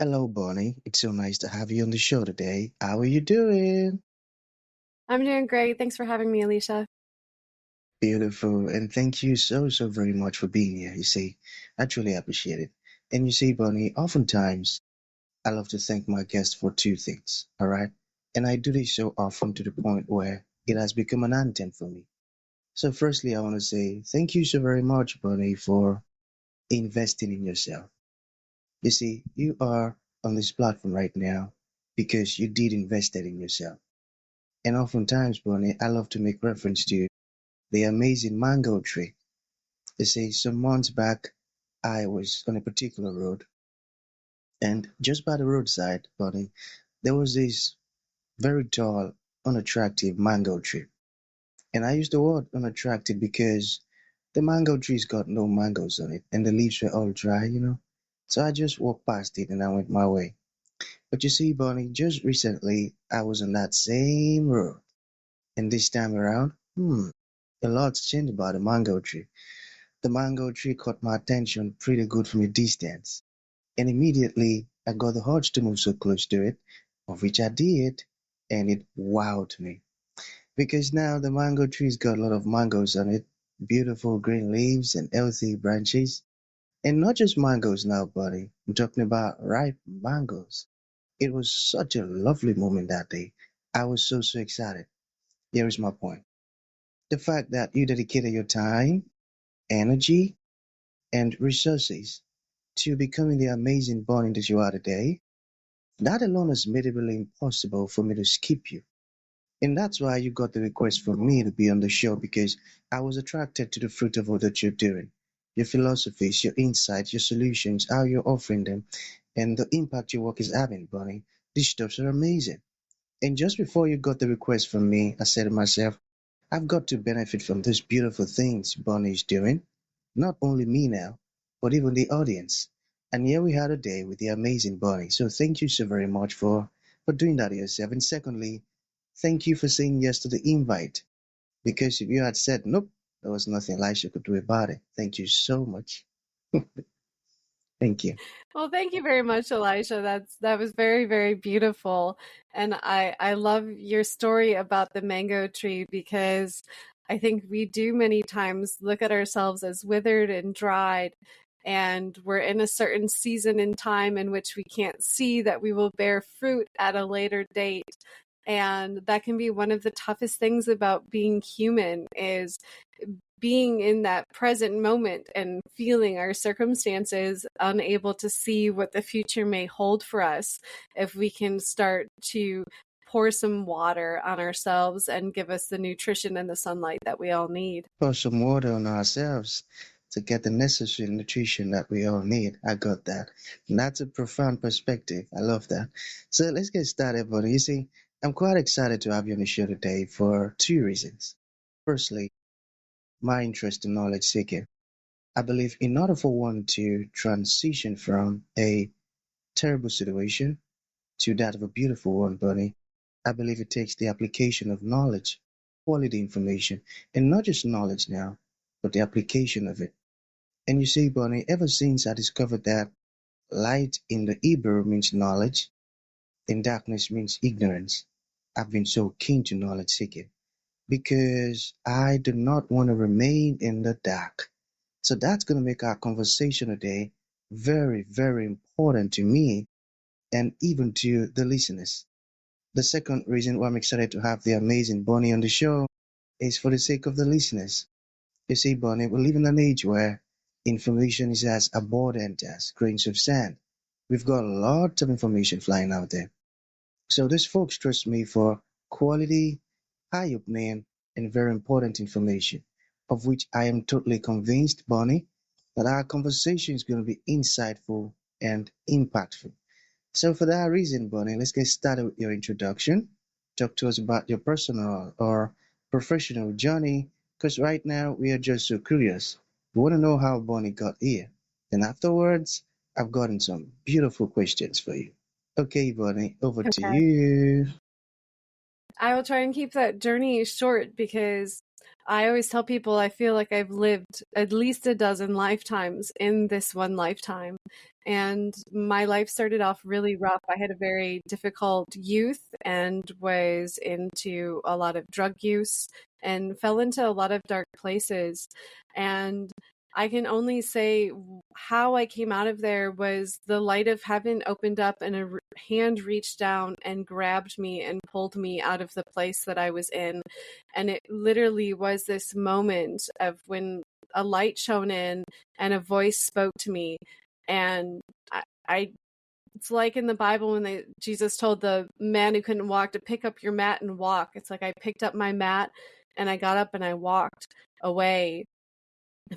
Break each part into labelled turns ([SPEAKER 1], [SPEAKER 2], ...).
[SPEAKER 1] Hello, Bonnie. It's so nice to have you on the show today. How are you doing?
[SPEAKER 2] I'm doing great. Thanks for having me, Elisha.
[SPEAKER 1] Beautiful. And thank you so very much for being here. I truly appreciate it. And Bonnie, oftentimes I love to thank my guests for two things. All right. And I do this so often to the point where it has become an anthem for me. So, firstly, I want to say thank you so very much, Bonnie, for investing in yourself. You are on this platform right now because you did invested in yourself. And oftentimes, Bonnie, I love to make reference to the amazing mango tree. Some months back, I was on a particular road, and just by the roadside, Bonnie, there was this very tall, unattractive mango tree. And I use the word unattractive because the mango tree's got no mangoes on it, and the leaves were all dry. So I just walked past it and I went my way. But Bonnie, just recently I was on that same road, and this time around, a lot's changed about the mango tree. The mango tree caught my attention pretty good from a distance, and immediately I got the urge to move so close to it, of which I did, and it wowed me. Because now the mango tree's got a lot of mangoes on it, beautiful green leaves and healthy branches. And not just mangoes now, buddy. I'm talking about ripe mangoes. It was such a lovely moment that day. I was so excited. Here is my point. The fact that you dedicated your time, energy, and resources to becoming the amazing Bonnie that you are today, that alone has made it really impossible for me to skip you. And that's why you got the request from me to be on the show because I was attracted to the fruit of all that you're doing. Your philosophies, your insights, your solutions, how you're offering them, and the impact your work is having, Bonnie. These stuffs are amazing. And just before you got the request from me, I said to myself, I've got to benefit from these beautiful things Bonnie is doing. Not only me now, but even the audience. And here we are today with the amazing Bonnie. So thank you so very much for doing that yourself. And secondly, thank you for saying yes to the invite. Because if you had said nope, there was nothing Elisha could do about it. Thank you so much. Thank you.
[SPEAKER 2] Well, thank you very much, Elisha. That was very, very beautiful. And I love your story about the mango tree because I think we do many times look at ourselves as withered and dried, and we're in a certain season in time in which we can't see that we will bear fruit at a later date. And that can be one of the toughest things about being human is being in that present moment and feeling our circumstances, unable to see what the future may hold for us. If we can start to pour some water on ourselves and give us the nutrition and the sunlight that we all need.
[SPEAKER 1] Pour some water on ourselves to get the necessary nutrition that we all need. I got that. And that's a profound perspective. I love that. So let's get started, buddy. I'm quite excited to have you on the show today for two reasons. Firstly, my interest in knowledge seeking. I believe in order for one to transition from a terrible situation to that of a beautiful one, Bunny, I believe it takes the application of knowledge, quality information, and not just knowledge now, but the application of it. And Bunny, ever since I discovered that light in the Hebrew means knowledge and darkness means ignorance, I've been so keen to knowledge seeking because I do not want to remain in the dark. So that's going to make our conversation today very important to me and even to the listeners. The second reason why I'm excited to have the amazing Bonnie on the show is for the sake of the listeners. Bonnie, we live in an age where information is as abundant as grains of sand. We've got a lot of information flying out there. So these folks trust me for quality, eye-opening, and very important information, of which I am totally convinced, Bonnie, that our conversation is going to be insightful and impactful. So for that reason, Bonnie, let's get started with your introduction. Talk to us about your personal or professional journey, because right now we are just so curious. We want to know how Bonnie got here. And afterwards, I've gotten some beautiful questions for you. Okay, Bonnie, over to
[SPEAKER 2] Okay.
[SPEAKER 1] you.
[SPEAKER 2] I will try and keep that journey short because I always tell people I feel like I've lived at least a dozen lifetimes in this one lifetime. And my life started off really rough. I had a very difficult youth and was into a lot of drug use and fell into a lot of dark places. And I can only say how I came out of there was the light of heaven opened up and a hand reached down and grabbed me and pulled me out of the place that I was in. And it literally was this moment of when a light shone in and a voice spoke to me. And I it's like in the Bible when Jesus told the man who couldn't walk to pick up your mat and walk. It's like I picked up my mat and I got up and I walked away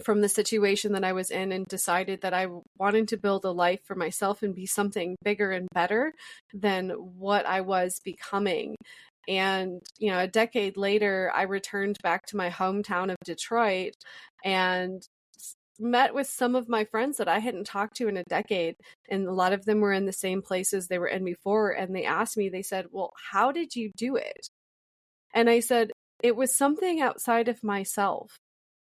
[SPEAKER 2] from the situation that I was in and decided that I wanted to build a life for myself and be something bigger and better than what I was becoming. And, a decade later, I returned back to my hometown of Detroit and met with some of my friends that I hadn't talked to in a decade. And a lot of them were in the same places they were in before. And they asked me, they said, "Well, how did you do it?" And I said, "It was something outside of myself."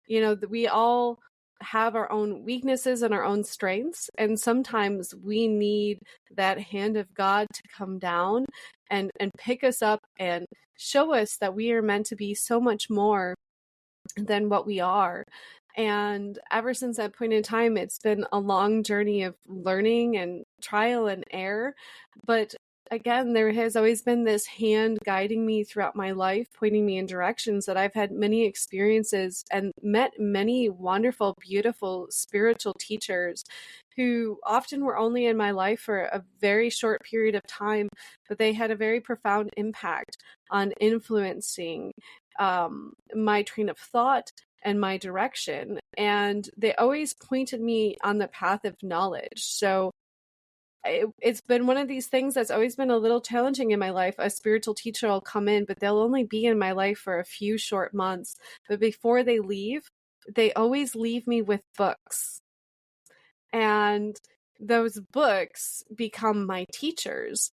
[SPEAKER 2] That we all have our own weaknesses and our own strengths. And sometimes we need that hand of God to come down and pick us up and show us that we are meant to be so much more than what we are. And ever since that point in time, it's been a long journey of learning and trial and error. But again, there has always been this hand guiding me throughout my life, pointing me in directions that I've had many experiences and met many wonderful, beautiful spiritual teachers who often were only in my life for a very short period of time, but they had a very profound impact on influencing my train of thought and my direction. And they always pointed me on the path of knowledge. So it's been one of these things that's always been a little challenging in my life. A spiritual teacher will come in, but they'll only be in my life for a few short months. But before they leave, they always leave me with books. And those books become my teachers.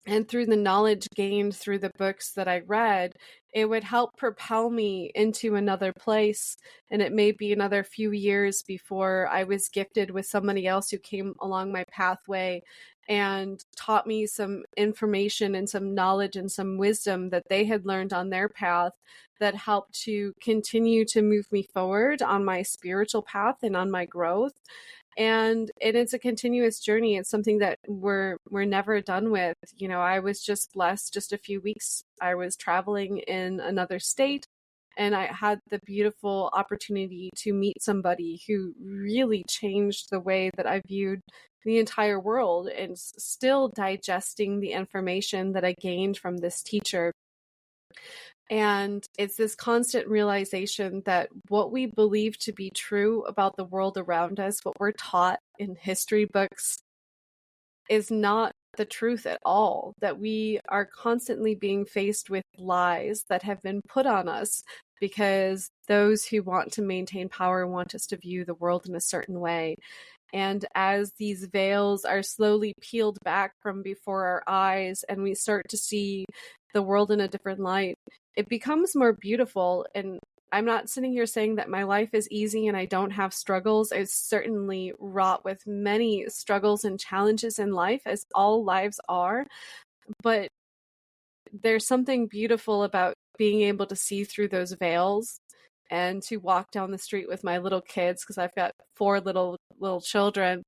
[SPEAKER 2] And through the knowledge gained through the books that I read, it would help propel me into another place. And it may be another few years before I was gifted with somebody else who came along my pathway and taught me some information and some knowledge and some wisdom that they had learned on their path that helped to continue to move me forward on my spiritual path and on my growth. And it's a continuous journey. It's something that we're never done with. I was just blessed. Just a few weeks I was traveling in another state, and I had the beautiful opportunity to meet somebody who really changed the way that I viewed the entire world, and still digesting the information that I gained from this teacher. And it's this constant realization that what we believe to be true about the world around us, what we're taught in history books, is not the truth at all. That we are constantly being faced with lies that have been put on us because those who want to maintain power want us to view the world in a certain way. And as these veils are slowly peeled back from before our eyes and we start to see the world in a different light, it becomes more beautiful. And I'm not sitting here saying that my life is easy and I don't have struggles. It's certainly wrought with many struggles and challenges in life, as all lives are. But there's something beautiful about being able to see through those veils and to walk down the street with my little kids, because I've got 4 little children,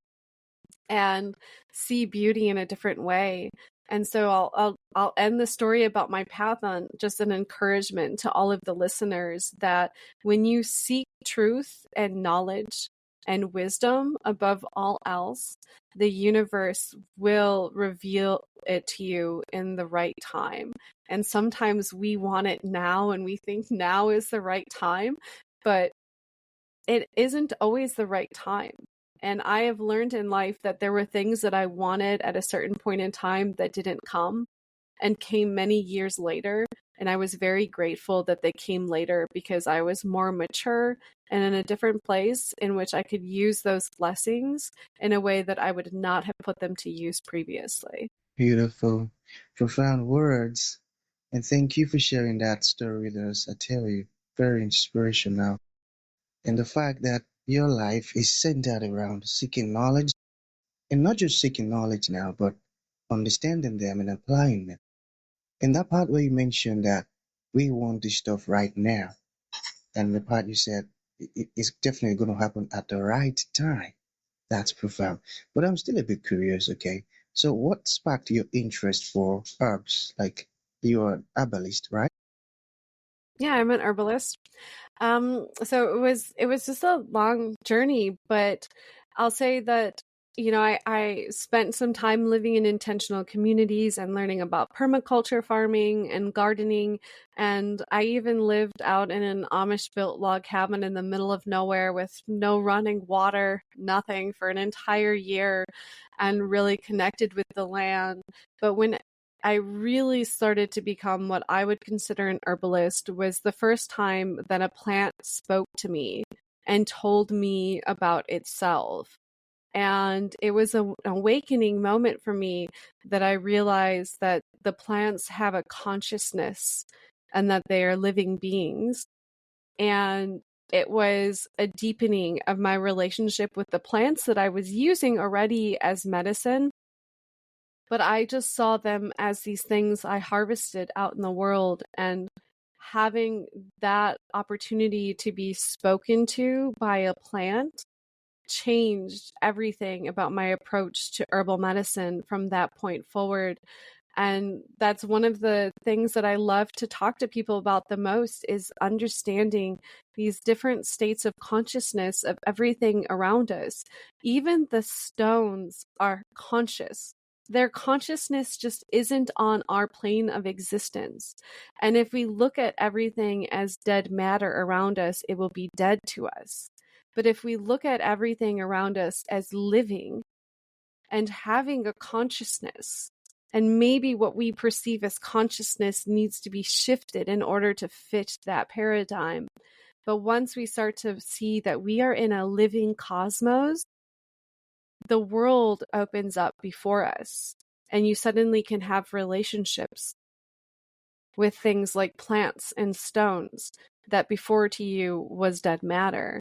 [SPEAKER 2] and see beauty in a different way. And so I'll end the story about my path on just an encouragement to all of the listeners that when you seek truth and knowledge and wisdom above all else, the universe will reveal it to you in the right time. And sometimes we want it now and we think now is the right time, but it isn't always the right time. And I have learned in life that there were things that I wanted at a certain point in time that didn't come and came many years later. And I was very grateful that they came later because I was more mature and in a different place in which I could use those blessings in a way that I would not have put them to use previously.
[SPEAKER 1] Beautiful, profound words. And thank you for sharing that story with us. I tell you, very inspirational. And the fact that your life is centered around seeking knowledge And not just seeking knowledge now, but understanding them and applying them. In that part where you mentioned that we want this stuff right now, and the part you said it's definitely going to happen at the right time. That's profound. But I'm still a bit curious, okay? So what sparked your interest for herbs? Like you're an herbalist, right?
[SPEAKER 2] Yeah, I'm an herbalist. So it was just a long journey, but I'll say that, I spent some time living in intentional communities and learning about permaculture farming and gardening. And I even lived out in an Amish built log cabin in the middle of nowhere with no running water, nothing for an entire year, and really connected with the land. But when I really started to become what I would consider an herbalist was the first time that a plant spoke to me and told me about itself. And it was an awakening moment for me that I realized that the plants have a consciousness and that they are living beings. And it was a deepening of my relationship with the plants that I was using already as medicine, but I just saw them as these things I harvested out in the world. And having that opportunity to be spoken to by a plant changed everything about my approach to herbal medicine from that point forward. And that's one of the things that I love to talk to people about the most is understanding these different states of consciousness of everything around us. Even the stones are conscious. Their consciousness just isn't on our plane of existence. And if we look at everything as dead matter around us, it will be dead to us. But if we look at everything around us as living and having a consciousness, and maybe what we perceive as consciousness needs to be shifted in order to fit that paradigm. But once we start to see that we are in a living cosmos, the world opens up before us, and you suddenly can have relationships with things like plants and stones that before to you was dead matter.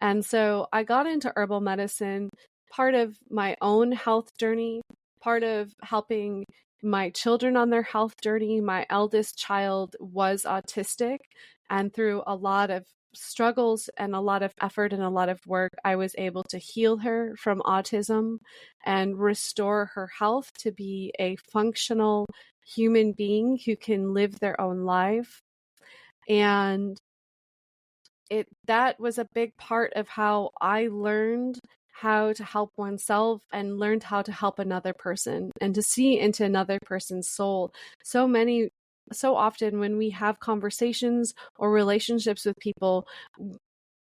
[SPEAKER 2] And so I got into herbal medicine, part of my own health journey, part of helping my children on their health journey. My eldest child was autistic, and through a lot of struggles and a lot of effort and a lot of work, I was able to heal her from autism and restore her health to be a functional human being who can live their own life. And it that was a big part of how I learned how to help oneself and learned how to help another person and to see into another person's soul. So often when we have conversations or relationships with people,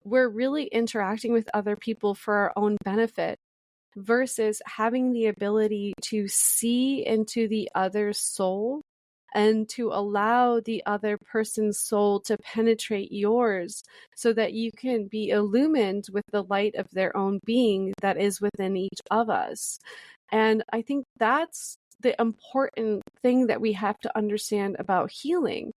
[SPEAKER 2] we're really interacting with other people for our own benefit versus having the ability to see into the other's soul and to allow the other person's soul to penetrate yours so that you can be illumined with the light of their own being that is within each of us. And I think that's the important thing that we have to understand about healing.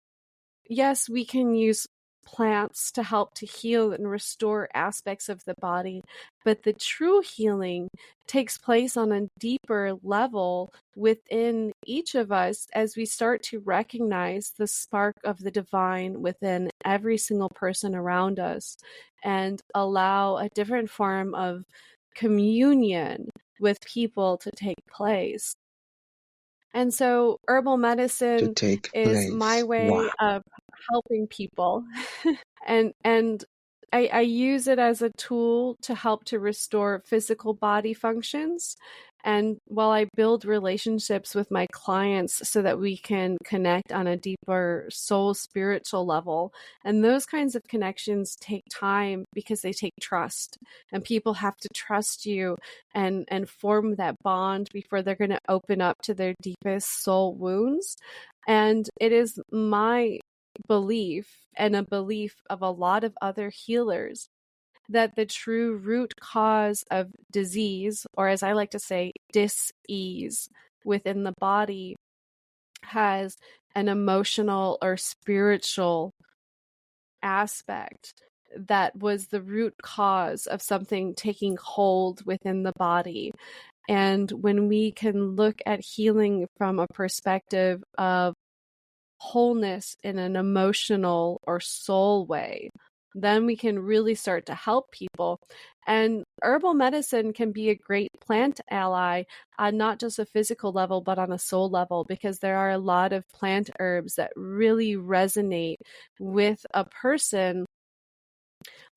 [SPEAKER 2] Yes, we can use plants to help to heal and restore aspects of the body, but the true healing takes place on a deeper level within each of us as we start to recognize the spark of the divine within every single person around us and allow a different form of communion with people to take place. And so herbal
[SPEAKER 1] To
[SPEAKER 2] medicine
[SPEAKER 1] take
[SPEAKER 2] is my
[SPEAKER 1] place.
[SPEAKER 2] way
[SPEAKER 1] Wow.
[SPEAKER 2] of helping people. And I use it as a tool to help to restore physical body functions. And while I build relationships with my clients so that we can connect on a deeper soul spiritual level, and those kinds of connections take time because they take trust, and people have to trust you and form that bond before they're going to open up to their deepest soul wounds. And it is my belief and a belief of a lot of other healers that the true root cause of disease, or as I like to say, dis-ease within the body, has an emotional or spiritual aspect that was the root cause of something taking hold within the body. And when we can look at healing from a perspective of wholeness in an emotional or soul way, then we can really start to help people. And herbal medicine can be a great plant ally on not just a physical level, but on a soul level, because there are a lot of plant herbs that really resonate with a person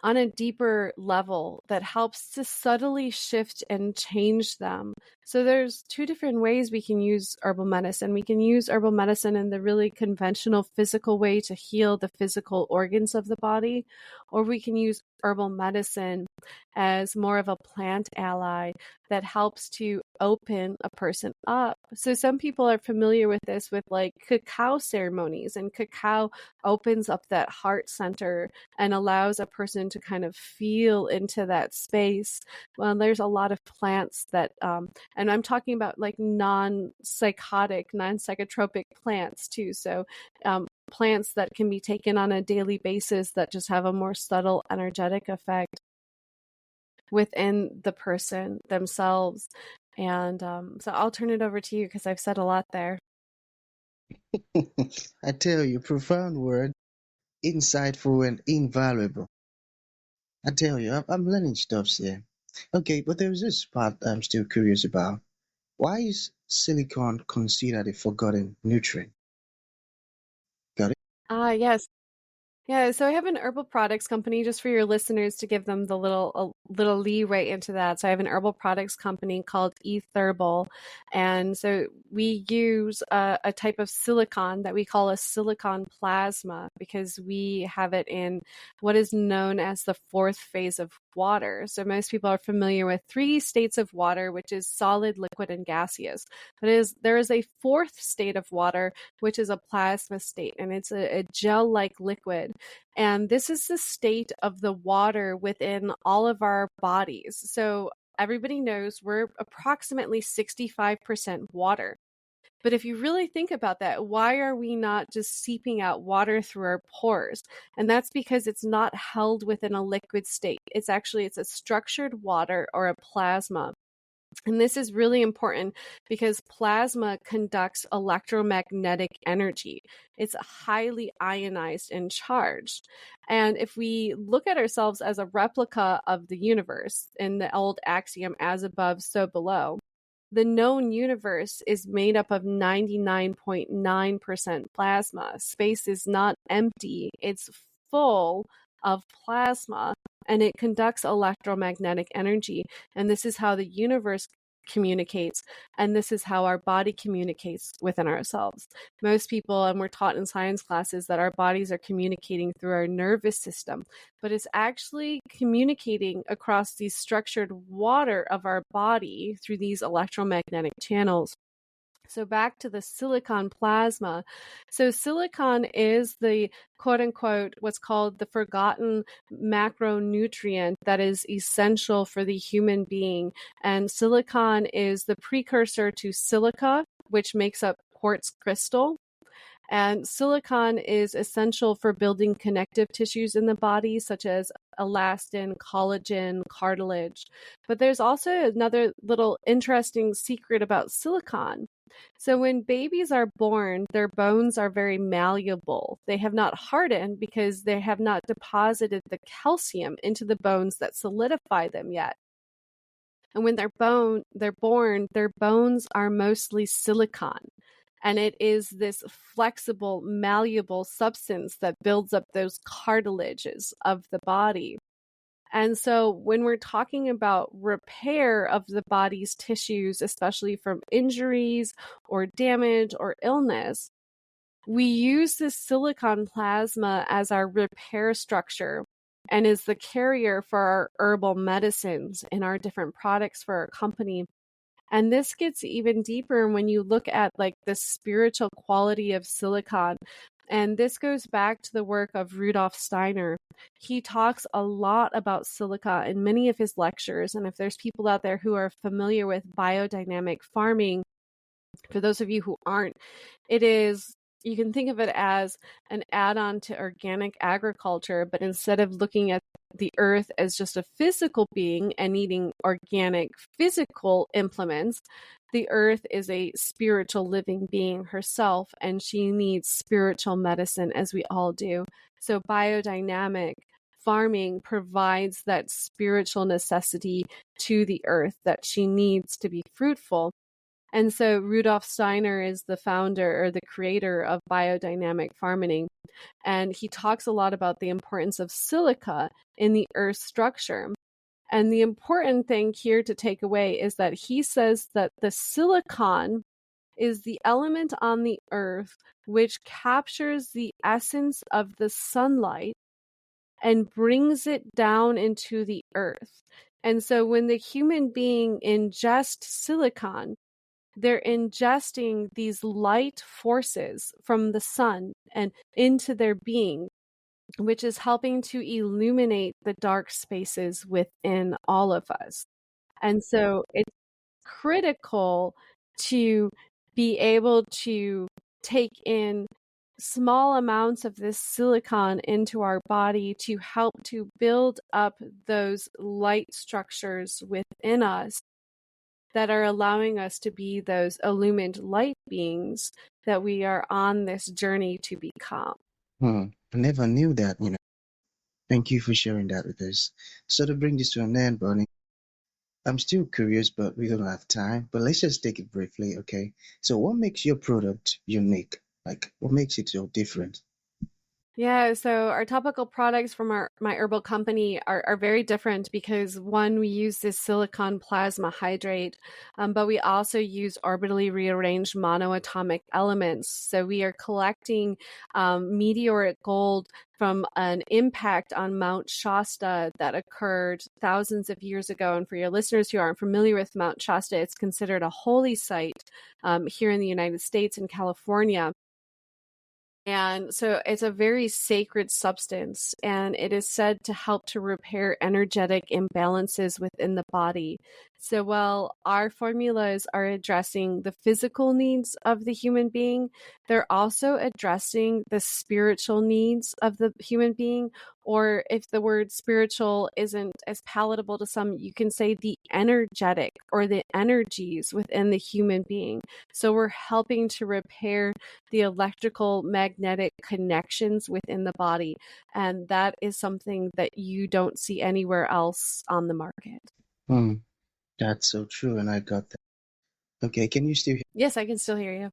[SPEAKER 2] on a deeper level that helps to subtly shift and change them. So there's two different ways we can use herbal medicine. We can use herbal medicine in the really conventional physical way to heal the physical organs of the body, or we can use herbal medicine as more of a plant ally that helps to open a person up. So some people are familiar with this with like cacao ceremonies, and cacao opens up that heart center and allows a person to kind of feel into that space. Well, there's a lot of plants that, and I'm talking about like non-psychotic, non-psychotropic plants too. So plants that can be taken on a daily basis that just have a more subtle energetic effect within the person themselves. And so I'll turn it over to you because I've said a lot there.
[SPEAKER 1] I tell you, profound word, insightful and invaluable. I tell you, I'm learning stuff here. Okay, but there's this part I'm still curious about. Why is silicon considered a forgotten nutrient? Got it?
[SPEAKER 2] Ah, yes. Yeah, so I have an herbal products company just for your listeners to give them the little leeway into that. So I have an herbal products company called eTherbal, and so we use a type of silicon that we call a silicon plasma because we have it in what is known as the fourth phase of water. So most people are familiar with three states of water, which is solid, liquid, and gaseous. But there is a fourth state of water, which is a plasma state, and it's a gel-like liquid. And this is the state of the water within all of our bodies. So everybody knows we're approximately 65% water. But if you really think about that, why are we not just seeping out water through our pores? And that's because it's not held within a liquid state. It's a structured water or a plasma. And this is really important because plasma conducts electromagnetic energy. It's highly ionized and charged. And if we look at ourselves as a replica of the universe in the old axiom, as above, so below, the known universe is made up of 99.9% plasma. Space is not empty, it's full of plasma, and it conducts electromagnetic energy. And this is how the universe communicates, and this is how our body communicates within ourselves. Most people, and we're taught in science classes, that our bodies are communicating through our nervous system, but it's actually communicating across the structured water of our body through these electromagnetic channels. So back to the silicon plasma. So silicon is the quote unquote what's called the forgotten macronutrient that is essential for the human being. And silicon is the precursor to silica, which makes up quartz crystal. And silicon is essential for building connective tissues in the body, such as elastin, collagen, cartilage. But there's also another little interesting secret about silicon. So when babies are born, their bones are very malleable. They have not hardened because they have not deposited the calcium into the bones that solidify them yet. And when they're born, their bones are mostly silicon. And it is this flexible, malleable substance that builds up those cartilages of the body. And so when we're talking about repair of the body's tissues, especially from injuries or damage or illness, we use this silicon plasma as our repair structure and is the carrier for our herbal medicines and our different products for our company. And this gets even deeper when you look at like the spiritual quality of silicon. And this goes back to the work of Rudolf Steiner. He talks a lot about silica in many of his lectures. And if there's people out there who are familiar with biodynamic farming, for those of you who aren't, it is you can think of it as an add-on to organic agriculture, but instead of looking at the earth as just a physical being and needing organic physical implements, the earth is a spiritual living being herself, and she needs spiritual medicine as we all do. So biodynamic farming provides that spiritual necessity to the earth that she needs to be fruitful. And so Rudolf Steiner is the founder or the creator of biodynamic farming. And he talks a lot about the importance of silica in the earth's structure. And the important thing here to take away is that he says that the silicon is the element on the earth which captures the essence of the sunlight and brings it down into the earth. And so when the human being ingests silicon, they're ingesting these light forces from the sun and into their being, which is helping to illuminate the dark spaces within all of us. And so it's critical to be able to take in small amounts of this silicon into our body to help to build up those light structures within us that are allowing us to be those illumined light beings that we are on this journey to become.
[SPEAKER 1] I never knew that. Thank you for sharing that with us. So to bring this to an end, Bonnie, I'm still curious, but we don't have time. But let's just take it briefly, okay? So what makes your product unique? Like, what makes it so different?
[SPEAKER 2] Yeah, so our topical products from my herbal company are very different because one, we use this silicon plasma hydrate, but we also use orbitally rearranged monoatomic elements. So we are collecting meteoric gold from an impact on Mount Shasta that occurred thousands of years ago. And for your listeners who aren't familiar with Mount Shasta, it's considered a holy site here in the United States and California. And so it's a very sacred substance, and it is said to help to repair energetic imbalances within the body. So while our formulas are addressing the physical needs of the human being, they're also addressing the spiritual needs of the human being. Or if the word spiritual isn't as palatable to some, you can say the energetic or the energies within the human being. So we're helping to repair the electrical magnetic connections within the body. And that is something that you don't see anywhere else on the market.
[SPEAKER 1] Hmm, that's so true, and I got that. Okay, can you still hear?
[SPEAKER 2] Yes, I can still hear you.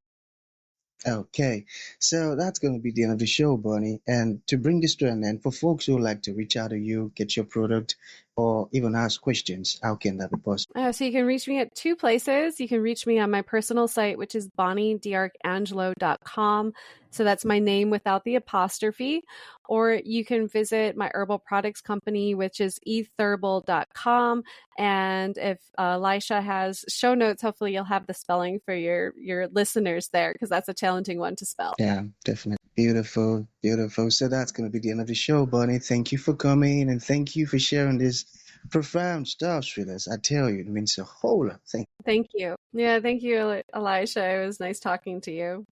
[SPEAKER 1] Okay, so that's going to be the end of the show, Bonnie. And to bring this to an end, for folks who would like to reach out to you, get your product, or even ask questions, how can that be possible?
[SPEAKER 2] So you can reach me at two places. You can reach me on my personal site, which is bonniediarcangelo.com. So that's my name without the apostrophe. Or you can visit my herbal products company, which is etherbal.com. And if Elisha has show notes, hopefully you'll have the spelling for your listeners there, because that's a challenging one to spell.
[SPEAKER 1] Yeah, definitely. Beautiful, beautiful. So that's going to be the end of the show, Bonnie. Thank you for coming and thank you for sharing this profound stuff with us. I tell you, it means a whole lot. Thank
[SPEAKER 2] Thank you. Yeah, thank you, Elisha. It was nice talking to you.